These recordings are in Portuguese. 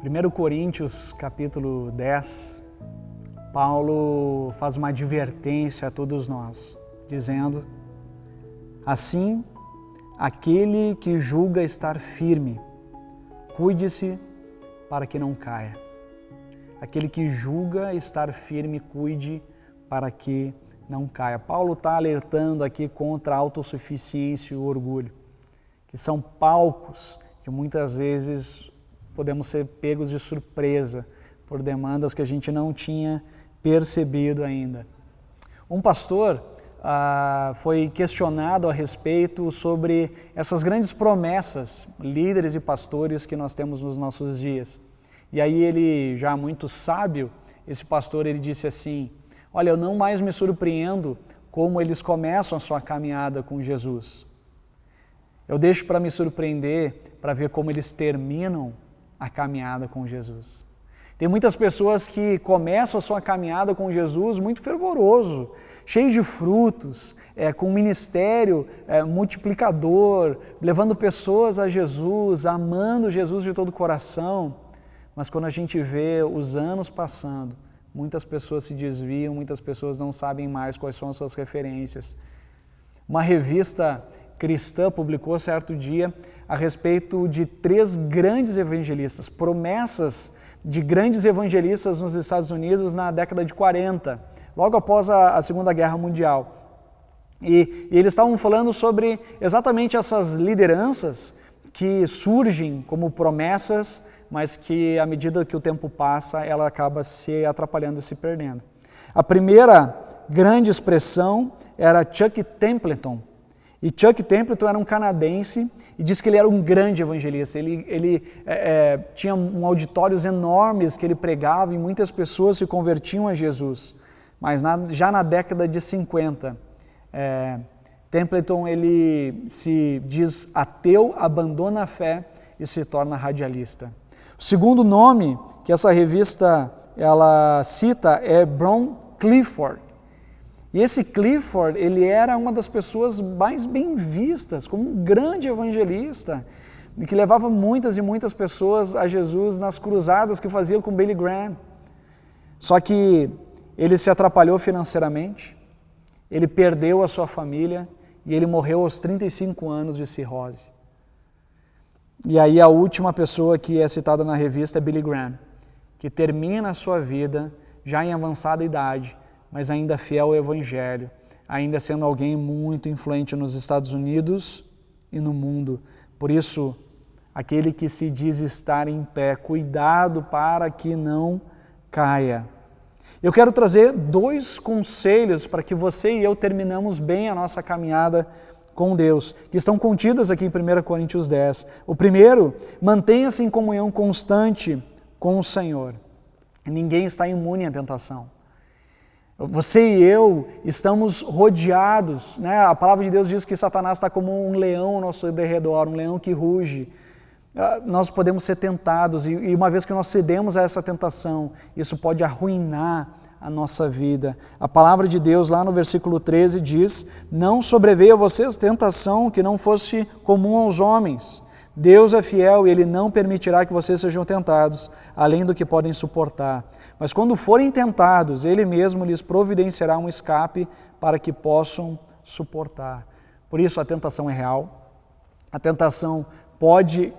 1 Coríntios, capítulo 10, Paulo faz uma advertência a todos nós, dizendo: assim, aquele que julga estar firme, cuide-se para que não caia. Aquele que julga estar firme, cuide para que não caia. Paulo está alertando aqui contra a autossuficiência e o orgulho, que são palcos que muitas vezes podemos ser pegos de surpresa por demandas que a gente não tinha percebido ainda. Um pastor foi questionado a respeito sobre essas grandes promessas, líderes e pastores que nós temos nos nossos dias. E aí ele, já muito sábio, esse pastor, ele disse assim: olha, eu não mais me surpreendo como eles começam a sua caminhada com Jesus. Eu deixo para me surpreender para ver como eles terminam a caminhada com Jesus. Tem muitas pessoas que começam a sua caminhada com Jesus muito fervoroso, cheio de frutos, com um ministério multiplicador, levando pessoas a Jesus, amando Jesus de todo o coração. Mas quando a gente vê os anos passando, muitas pessoas se desviam, muitas pessoas não sabem mais quais são as suas referências. Uma revista cristã publicou certo dia a respeito de 3 grandes evangelistas, promessas de grandes evangelistas nos Estados Unidos na década de 40, logo após a Segunda Guerra Mundial. E eles estavam falando sobre exatamente essas lideranças que surgem como promessas, mas que à medida que o tempo passa, ela acaba se atrapalhando e se perdendo. A primeira grande expressão era Chuck Templeton. E Chuck Templeton era um canadense e diz que ele era um grande evangelista. Ele tinha auditórios enormes que ele pregava e muitas pessoas se convertiam a Jesus. Mas já na década de 50, Templeton ele se diz ateu, abandona a fé e se torna radialista. O segundo nome que essa revista ela cita é Brown Clifford. E esse Clifford, ele era uma das pessoas mais bem vistas, como um grande evangelista, que levava muitas e muitas pessoas a Jesus nas cruzadas que fazia com Billy Graham. Só que ele se atrapalhou financeiramente, ele perdeu a sua família e ele morreu aos 35 anos de cirrose. E aí a última pessoa que é citada na revista é Billy Graham, que termina a sua vida já em avançada idade, mas ainda fiel ao Evangelho, ainda sendo alguém muito influente nos Estados Unidos e no mundo. Por isso, aquele que se diz estar em pé, cuidado para que não caia. Eu quero trazer 2 conselhos para que você e eu terminamos bem a nossa caminhada com Deus, que estão contidas aqui em 1 Coríntios 10. O primeiro, mantenha-se em comunhão constante com o Senhor. Ninguém está imune à tentação. Você e eu estamos rodeados, né? A palavra de Deus diz que Satanás está como um leão ao nosso derredor, um leão que ruge. Nós podemos ser tentados e uma vez que nós cedemos a essa tentação, isso pode arruinar a nossa vida. A palavra de Deus lá no versículo 13 diz: não sobreveio a vocês tentação que não fosse comum aos homens. Deus é fiel e Ele não permitirá que vocês sejam tentados, além do que podem suportar. Mas quando forem tentados, Ele mesmo lhes providenciará um escape para que possam suportar. Por isso a tentação é real, a tentação pode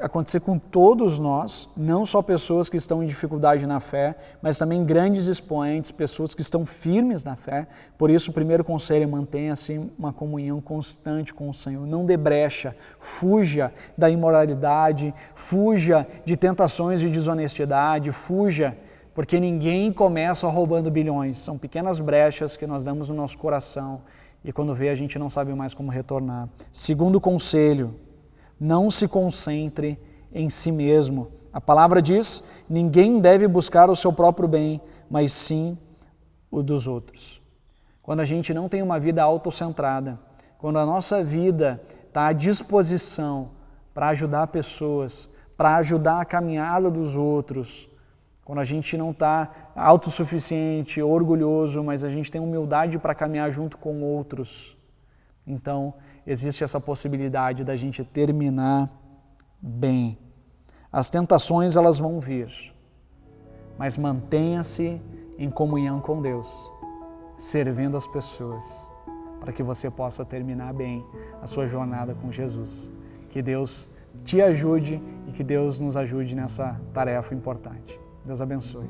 acontecer com todos nós, não só pessoas que estão em dificuldade na fé, mas também grandes expoentes, pessoas que estão firmes na fé. Por isso o primeiro conselho é mantenha-se uma comunhão constante com o Senhor. Não dê brecha, fuja da imoralidade, fuja de tentações de desonestidade, fuja, porque ninguém começa roubando bilhões. São pequenas brechas que nós damos no nosso coração e quando vê a gente não sabe mais como retornar. Segundo conselho, não se concentre em si mesmo. A palavra diz: ninguém deve buscar o seu próprio bem, mas sim o dos outros. Quando a gente não tem uma vida autocentrada, quando a nossa vida está à disposição para ajudar pessoas, para ajudar a caminhada dos outros, quando a gente não está autossuficiente, orgulhoso, mas a gente tem humildade para caminhar junto com outros, então existe essa possibilidade da gente terminar bem. As tentações elas vão vir, mas mantenha-se em comunhão com Deus, servindo as pessoas, para que você possa terminar bem a sua jornada com Jesus. Que Deus te ajude e que Deus nos ajude nessa tarefa importante. Deus abençoe.